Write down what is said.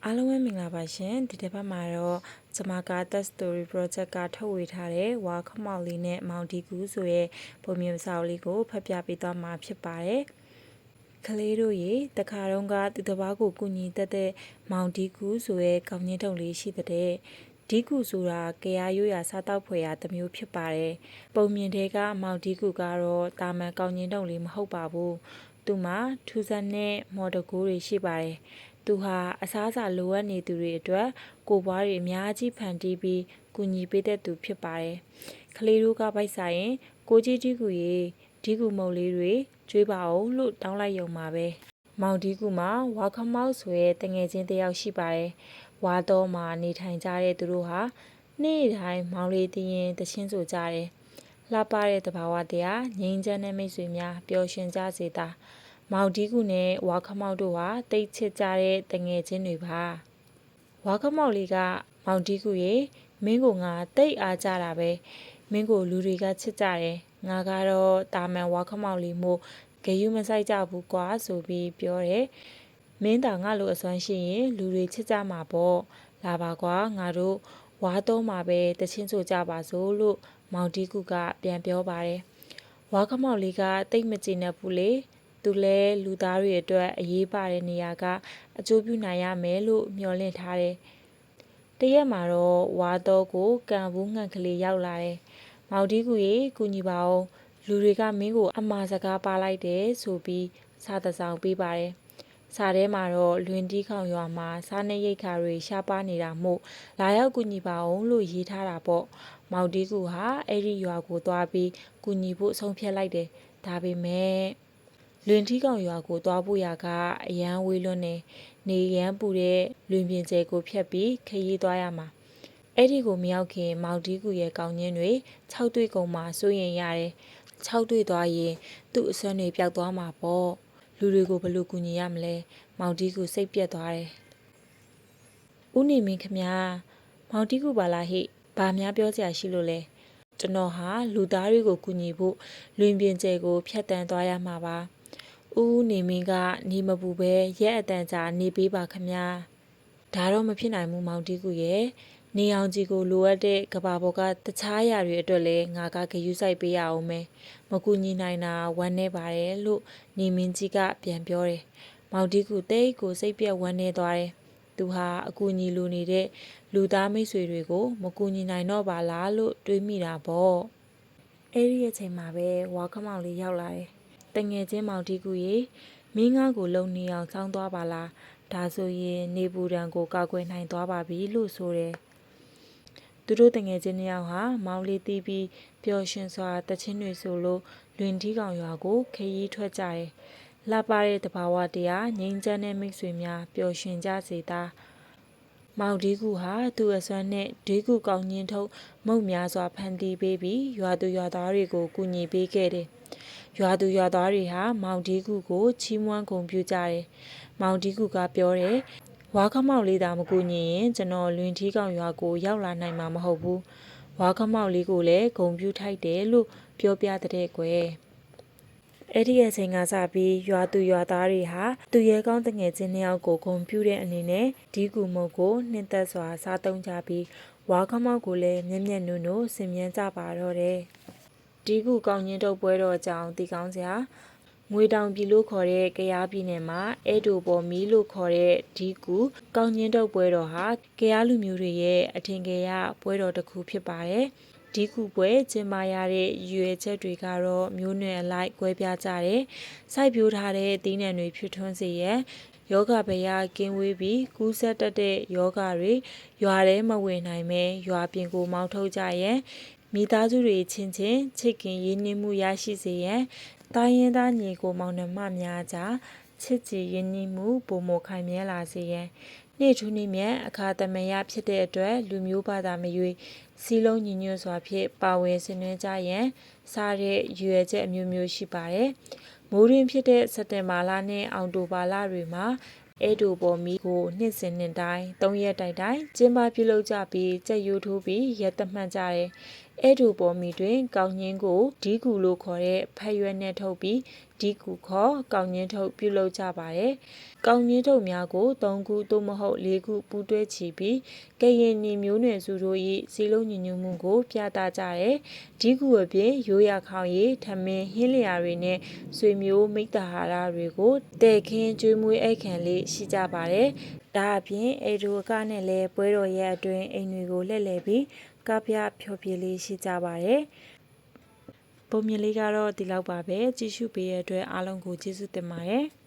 အားလုံးပဲမင်္ဂလာပါရှင်ဒီတစ်ပတ်မှာတော့ဂျမာကာ Test Story Project ကထုတ်ဝေထားတဲ့ဝါခမောက်လေးနဲ့မောင်ဒီကူဆိုရဲ့ပုံမြင်စာအုပ်လေးကိုဖတ်ပြပေးသွားမှာဖြစ်ပါတယ်ကလေးတို့ရေတခါတော့ကသူတစ်ပါးကိုကုညီတတ်တဲ့မောင်ဒီကူဆိုရဲ့ကောင်းညင်းထုံလေးရှိတဲ့ဒီကူဆိုတာကြရာရိုးရာစားတောက်ဖွယ်ရာတစ်မျိုးဖြစ်ပါတယ်ပုံမြင်တဲ့ကမောင်ဒီကူကတော့တာမန်ကောင်းညင်းထုံလေးမဟုတ်ပါဘူးသူမှာထူးဆန်းတဲ့မော်ဒကိုးတွေရှိပါတယ်သူဟာအစားအစာလိုအပ်နေသူတွေအတွက်ကိုပွားတွေအများကြီးဖန်တီးပြီးကူညီပေးတဲ့သူဖြစ်ပါတယ်။ကလေးတို့ကပိုက်ဆိုင်ရင်ကိုကြီးဒီကူရေဒီကူမုံလေးတွေကျွေးပါအောင်လို့တောင်းလိုက်ရုံပါပဲ။မောင်ဒီကူမှာဝါခမောက်ဆိုရဲတငယ်ချင်းတစ်ယောက်ရှိပါတယ်။ဝါတော့မှာနေထိုင်ကြတဲ့သူတို့ဟာနေ့တိုင်းမောင်လေးတင်းရင်တချင်းဆိုကြတယ်။လှပတဲ့တဘာဝတရားငြိမ်းချမ်းတဲ့မိတ်ဆွေများပျော်ရွှင်ကြစေတာ။မောင်ဒီကူနဲ့ဝါခမောက်တို့ဟာတိတ်ချစ်ကြတဲ့တငယ်ချင်းတွေပါဝါခမောက်လေးကမောင်ဒီကူရေမင်းကိုငါတိတ်အားကြတာပဲမင်းကိုလူတွေကချစ်ကြတယ်ငါကတော့တာမန်ဝါခမောက်လေးမို့ဂယုမဆိုင်ကြဘူးကွာဆိုပြီးပြောတယ်မင်းသာငါလိုအစွမ်းရှိရင်လူတွေချစ်ကြမှာပေါ့လာပါကွာငါတို့ဝါတော့မှာပဲတချင်းဆိုကြပါစို့လို့မောင်ဒီကူကပြန်ပြောပါတယ်ဝါခမောက်လေးကတိတ်မကြည်နပ်ဘူးလေသူလဲလူသားတွေအတွက်အရေးပါတဲ့နေရာကအကျိုးပြုနိုင်ရမယ်လို့မျှော်လင့်ထားတယ်။တရက်မှာတော့ဝါတော့ကိုကံဘူးငှက်ကလေးရောက်လာတယ်။မောင်ဒီကူရေကူညီပါအောင်လူတွေကမင်းကိုအမှားစကားပါလိုက်တယ်ဆိုပြီးစာတစောင်ပေးပါတယ်။စာထဲမှာတော့လွင်တီးခေါင်ရွာမှာစားနေရိတ်ခါတွေရှားပါနေတာမို့လာရောက်ကူညီပါအောင်လို့ရေးထားတာပေါ့။မောင်ဒီကူဟာအဲ့ဒီရွာကိုသွားပြီးကူညီဖို့ဆုံးဖြတ်လိုက်တယ်။ဒါပေမဲ့လွင်ထီးကောင်ရွာကိုသွားဖို့ရာကအရန်ဝေးလွန်းနေရန်ပူတဲ့လွင်ပြင်ကျဲကိုဖြတ်ပြီးခရီးသွားရမှာအဲ့ဒီကိုမရောက်ခင်မောင်ဒီကူရဲ့ကောင်းညင်းတွေ6တွေ့ကုန်မှာစိုးရင်ရတယ်6တွေ့သွားရင်သူ့အစွမ်းတွေပျောက်သွားမှာပေါ့လူတွေကိုဘယ်လိုကူညီရမလဲမောင်ဒီကူစိတ်ပြက်သွားတယ်ဦးနေမင်းခမမောင်ဒီကူပါလားဟိဘာများပြောစရာရှိလို့လဲကျွန်တော်ဟာလူသားတွေကိုကူညီဖို့လွင်ပြင်ကျဲကိုဖြတ်တန်းသွားရမှာပါဦးနေမင်းကနေမပူပဲရက်အတန်ကြာနေပေးပါခမဒါတော့မဖြစ်နိုင်ဘူးမောင်တီးကူရဲ့နေအောင်ကြီးကိုလိုအပ်တဲ့ကဘာပေါ်ကတခြားအရာတွေအတွက်လည်းငါကဂယူးဆိုင်ပေးရအောင်မယ်မကူညီနိုင်တာဝမ်းနေပါတယ်လို့နေမင်းကြီးကပြန်ပြောတယ်မောင်တီးကူတိတ်ကိုစိတ်ပြက်ဝမ်းနေသွားတယ်သူဟာအကူအညီလိုနေတဲ့လူသားမိတ်ဆွေတွေကိုမကူညီနိုင်တော့ပါလားလို့တွေးမိတာပေါ့အဲ့ဒီအချိန်မှာပဲဝါခမောင်လေးရောက်လာတယ်တငယ်ချင်းမောင်တီကူရေမင်းငါကိုလုံနေအောင်စောင်းသွားပါလားဒါဆိုရင်နေပူတံကိုကောက်ွယ်နိုင်သွားပါပြီလို့ဆိုတယ်သူတို့တငယ်ချင်းနှစ်ယောက်ဟာမောင်လေးတီးပြီးပျော်ရွှင်စွာတချင်းတွေဆိုလို့လွင်ထီးကောင်ရွာကိုခရီးထွက်ကြတယ်လှပတဲ့တဘာဝတရားငြိမ်းချမ်းတဲ့မိတ်ဆွေများပျော်ရွှင်ကြစေတာမောင်ဒီကူဟာသူ့အစွမ်းနဲ့ဒီကူကောင်းညင်းထုတ်မုတ်များစွာဖန်တီးပေးပြီးရွာသူရွာသားတွေကိုကူညီပေးခဲ့တယ်ရွာသူရွာသားတွေဟာမောင်ဒီကူကိုချီးမွမ်းဂုဏ်ပြုကြတယ်။မောင်ဒီကူကပြောတယ်။ဝါခမောက်လေးသာမကူညီရင်ကျွန်တော်လွင်ထီးကောင်ရွာကိုရောက်လာနိုင်မှာမဟုတ်ဘူး။ဝါခမောက်လေးကိုလည်းဂုဏ်ပြုထိုက်တယ်လို့ပြောပြတဲ့ကွယ်။အဲ့ဒီအချိန်ကစပြီးရွာသူရွာသားတွေဟာသူရဲကောင်းတငယ်ချင်းနှစ်ယောက်ကိုဂုဏ်ပြုတဲ့အနေနဲ့ဒီကူမုတ်ကိုနှင်းသက်စွာစားသုံးကြပြီးဝါခမောက်ကိုလည်းမျက်မျက်နှုံနှုံဆင်မြန်းကြပါတော့တယ်။ဒီကူကောင်းညင်းတုပ်ပွဲတော်ကြောင့်တီကောင်းစရာငွေတောင်ပြည်လို့ခေါ်တဲ့ကယားပြည်နယ်မှာအဲ့ဒိုပေါ်မီလို့ခေါ်တဲ့ဒီကူကောင်းညင်းတုပ်ပွဲတော်ဟာကယားလူမျိုးတွေရဲ့အထင်ကရပွဲတော်တစ်ခုဖြစ်ပါတယ်ဒီကူပွဲကျင်းပရတဲ့ရွေချက်တွေကတော့မျိုးနွယ်အလိုက်ကွဲပြားကြတယ်စိုက်ပျိုးထားတဲ့သီးနှံတွေဖြစ်ထွန်းစေရန်ယောဂဗရာကင်းဝေးပြီးကူးဆက်တတ်တဲ့ယောဂတွေရွာထဲမဝင်နိုင်မဲရွာပြင်ကိုမောင်းထုတ်ကြရန်မိသားစုတွေချင်းချင်းချစ်ခင်ရင်းနှီးမှုရရှိစေရန်တိုင်းရင်းသားညီကိုမောင်နှမများကြားချစ်ကြည်ရင်းနှီးမှုပုံမခိုင်မြဲလာစေရန်နေ့ထူးနေ့မြတ်အခါသမယဖြစ်တဲ့အတွက်လူမျိုးဘာသာမရွေးစီးလုံးညီညွတ်စွာဖြင့်ပါဝင်ဆင်နွှဲကြရန်စားတဲ့ရွယ်ချက်အမျိုးမျိုးရှိပါတယ်။မိုးရင်းဖြစ်တဲ့စက်တင်ဘာလနဲ့အောက်တိုဘာလတွေမှာအဲ့ဒိုပေါ်မီကိုနှစ်စဉ်နှစ်တိုင်း3ရက်တိုင်တိုင်ကျင်းပပြုလုပ်ကြပြီးကြက်ရိုးထိုးပြီးရက်သမှတ်ကြတယ်။အဲ့ဒိုပေါ်မီတွင်ကောင်းညင်းကိုဒီကူလို့ခေါ်တဲ့ဖက်ရွက်နဲ့ထုတ်ပြီး ဒီကူခေါ်ကောင်းညင်းထုတ်ပြုလုပ်ကြပါတယ်။ကောင်းညင်းထုတ်များကို3ခုသို့မဟုတ်4ခုပူးတွဲချီပြီးကရင်နီမျိုးနွယ်စုတို့၏စည်းလုံးညီညွတ်မှုကိုပြသကြတယ်။ဒီကူအပြင်ရိုးရာခေါင်ရည်ထမင်းဟင်းလျာတွေနဲ့ဆွေမျိုးမိတ္တဟာရတွေကိုတဲခင်းကျွေးမွေးအိတ်ခံလေးရှိကြပါတယ်။ဒါအပြင်အိဒိုအကနဲ့လည်းပွဲတော်ရက်အတွင်းအိမ်တွေကိုလှည့်လည်ပြီးကပြဖြောပြလေးရှိကြပါတယ်။ပုံမြင်လေးကတော့ဒီလောက်ပါပဲကြည့်ရှုပေးတဲ့အတွက်အားလုံးကိုကျေးဇူးတင်ပါတယ်။